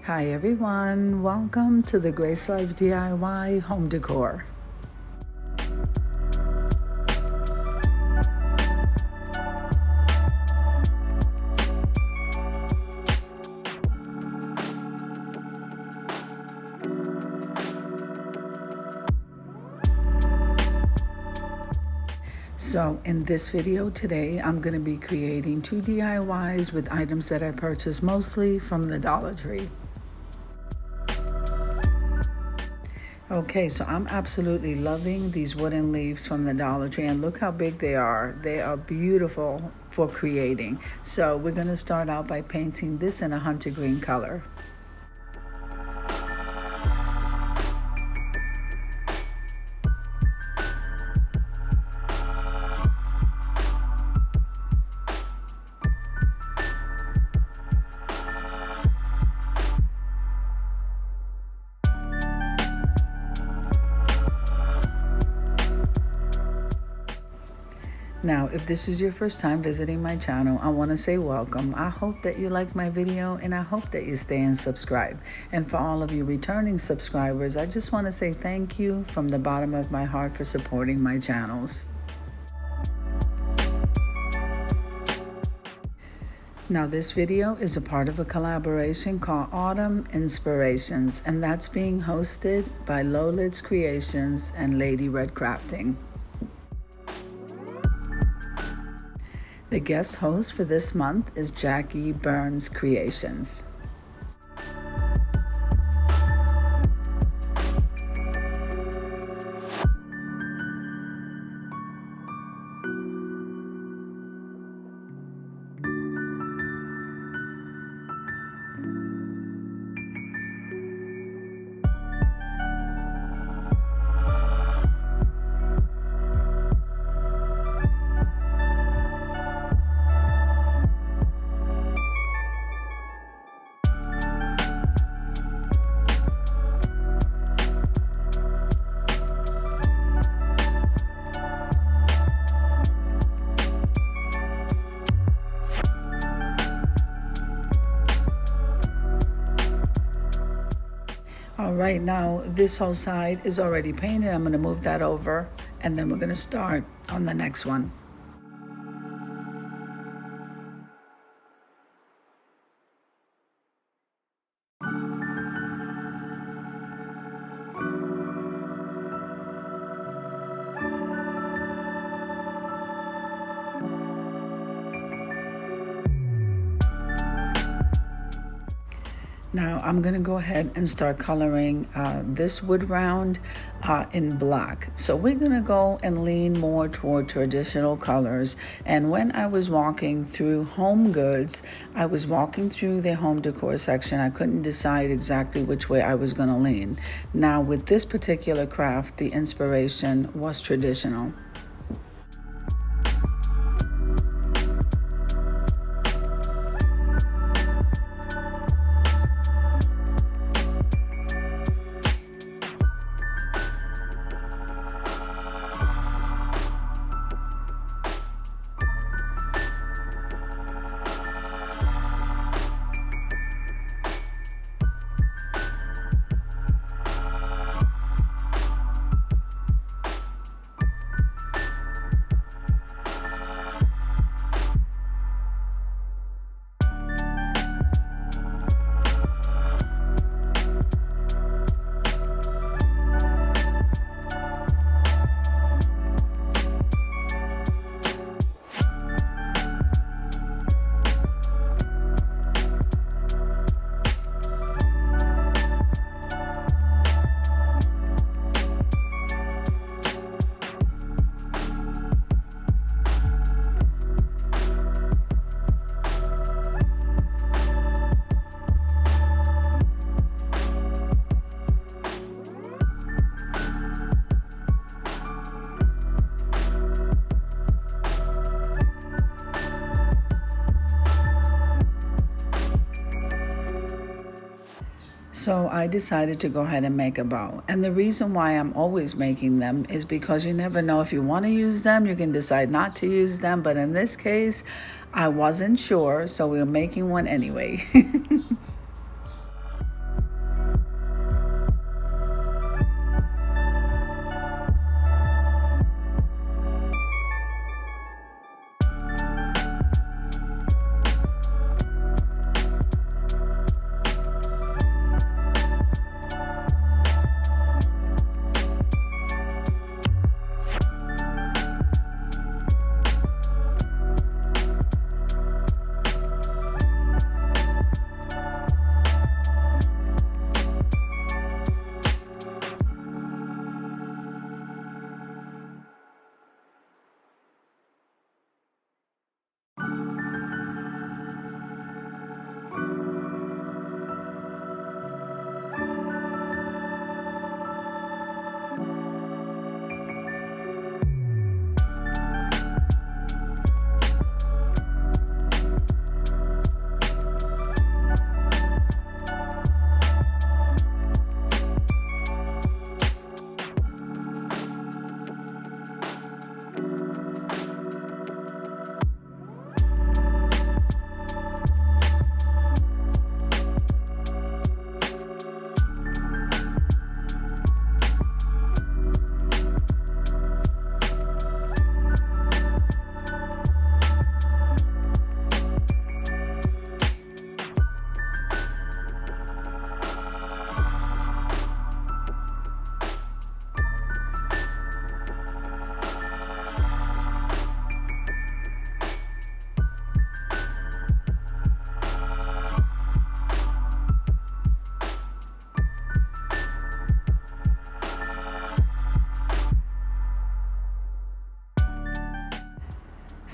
Hi everyone, welcome to the Grace Life DIY home decor. So in this video today, I'm going to be creating 2 DIYs with items that I purchased mostly from the Dollar Tree. Okay, so I'm absolutely loving these wooden leaves from the Dollar Tree, and look how big they are. They are beautiful for creating. So we're going to start out by painting this in a hunter green color. Now, if this is your first time visiting my channel, I want to say welcome. I hope that you like my video and I hope that you stay and subscribe. And for all of you returning subscribers, I just want to say thank you from the bottom of my heart for supporting my channels. Now, this video is a part of a collaboration called Autumn Inspirations, and that's being hosted by Lowlids Creations and Lady Red Crafting. The guest host for this month is Jackie Burns Creations. All right, now this whole side is already painted. I'm going to move that over and then we're going to start on the next one. Now I'm going to go ahead and start coloring this wood round in black. So we're going to go and lean more toward traditional colors. And when I was walking through Home Goods, I was walking through the home decor section. I couldn't decide exactly which way I was going to lean. Now with this particular craft, the inspiration was traditional. So I decided to go ahead and make a bow. And the reason why I'm always making them is because you never know if you want to use them. You can decide not to use them. But in this case, I wasn't sure, so we're making one anyway.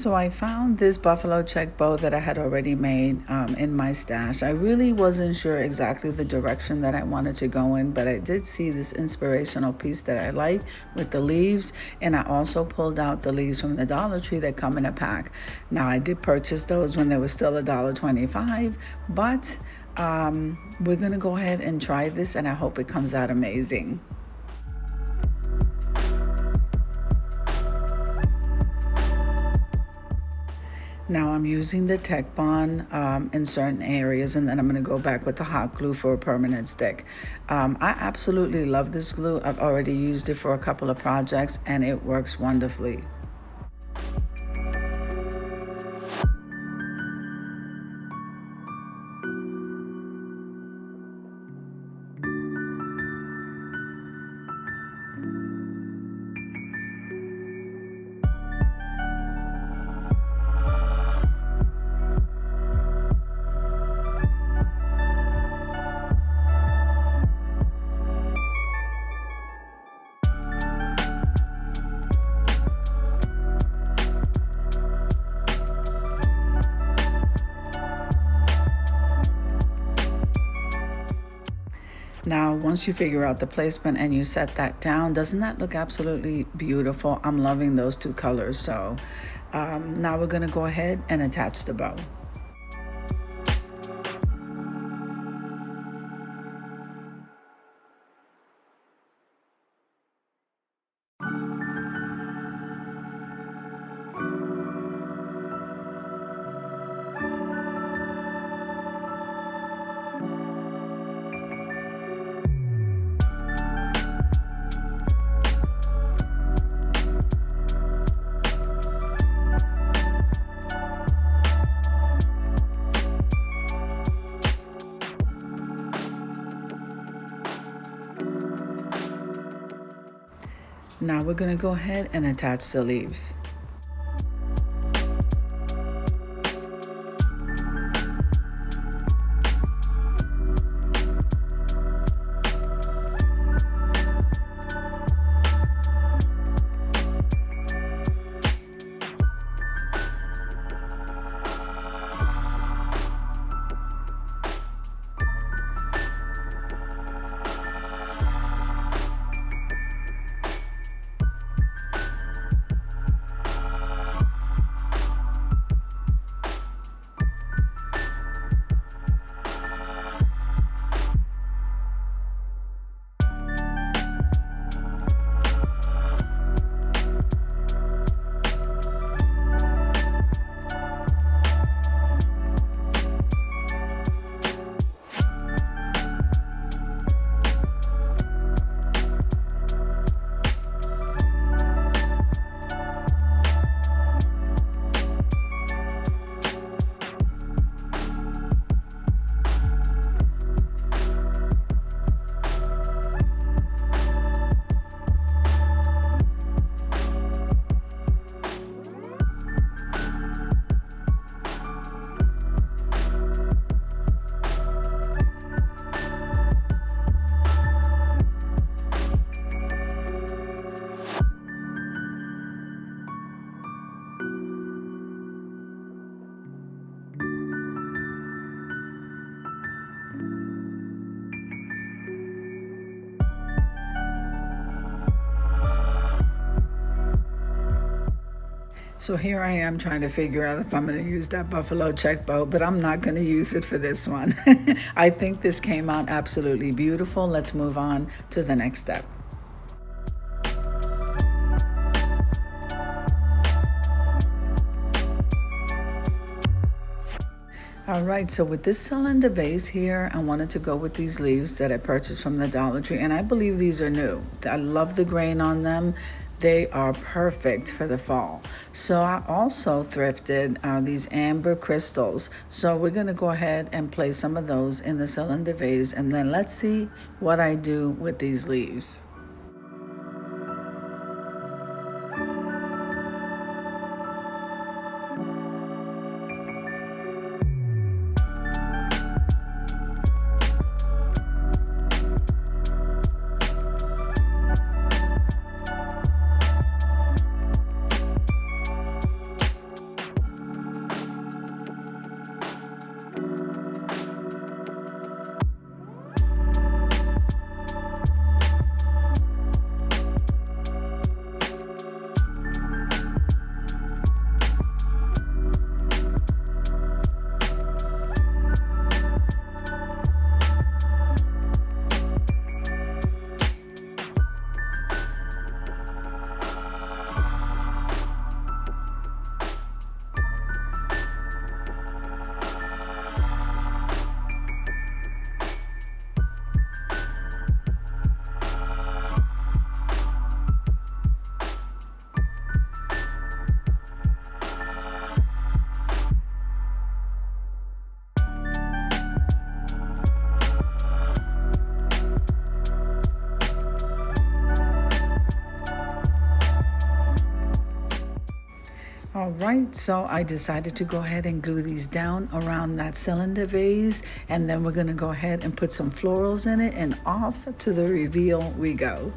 So I found this buffalo check bow that I had already made in my stash. I really wasn't sure exactly the direction that I wanted to go in, but I did see this inspirational piece that I like with the leaves, and I also pulled out the leaves from the Dollar Tree that come in a pack. Now I did purchase those when they were still $1.25, but we're gonna go ahead and try this, and I hope it comes out amazing. Now I'm using the Tech Bond in certain areas, and then I'm going to go back with the hot glue for a permanent stick. I absolutely love this glue. I've already used it for a couple of projects, and it works wonderfully. Now, once you figure out the placement and you set that down, doesn't that look absolutely beautiful? I'm loving those two colors. So now we're going to go ahead and attach the bow. Now we're going to go ahead and attach the leaves. So here I am trying to figure out if I'm going to use that buffalo check bow, but I'm not going to use it for this one. I think this came out absolutely beautiful. Let's move on to the next step. All right, so with this cylinder vase here, I wanted to go with these leaves that I purchased from the Dollar Tree, and I believe these are new. I love the grain on them. They are perfect for the fall. So I also thrifted these amber crystals. So we're gonna go ahead and place some of those in the cylinder vase, and then let's see what I do with these leaves. All right, so I decided to go ahead and glue these down around that cylinder vase, and then we're gonna go ahead and put some florals in it, and off to the reveal we go.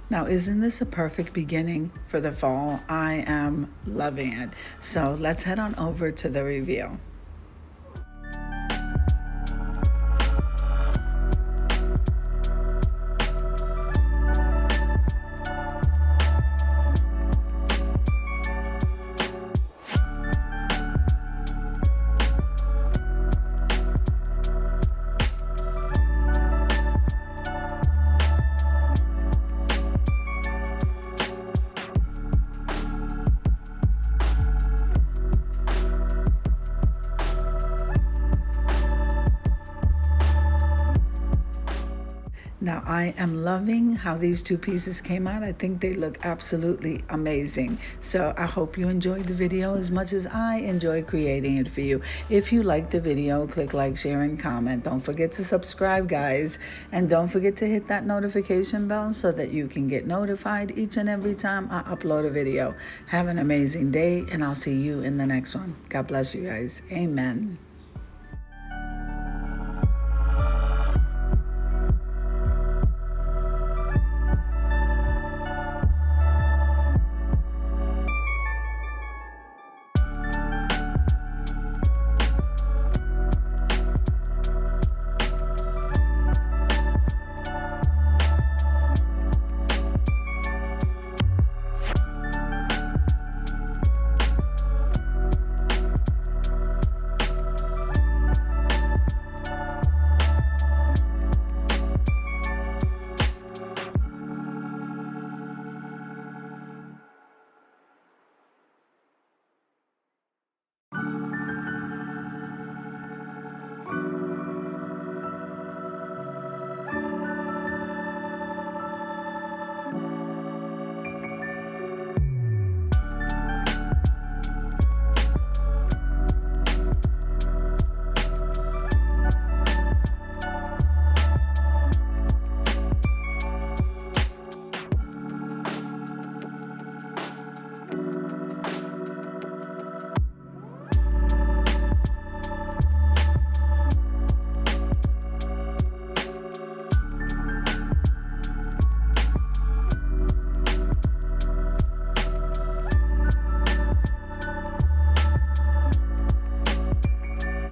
Now, isn't this a perfect beginning for the fall? I am loving it. So let's head on over to the reveal. Now, I am loving how these two pieces came out. I think they look absolutely amazing. So I hope you enjoyed the video as much as I enjoy creating it for you. If you liked the video, click like, share, and comment. Don't forget to subscribe, guys. And don't forget to hit that notification bell so that you can get notified each and every time I upload a video. Have an amazing day, and I'll see you in the next one. God bless you guys. Amen.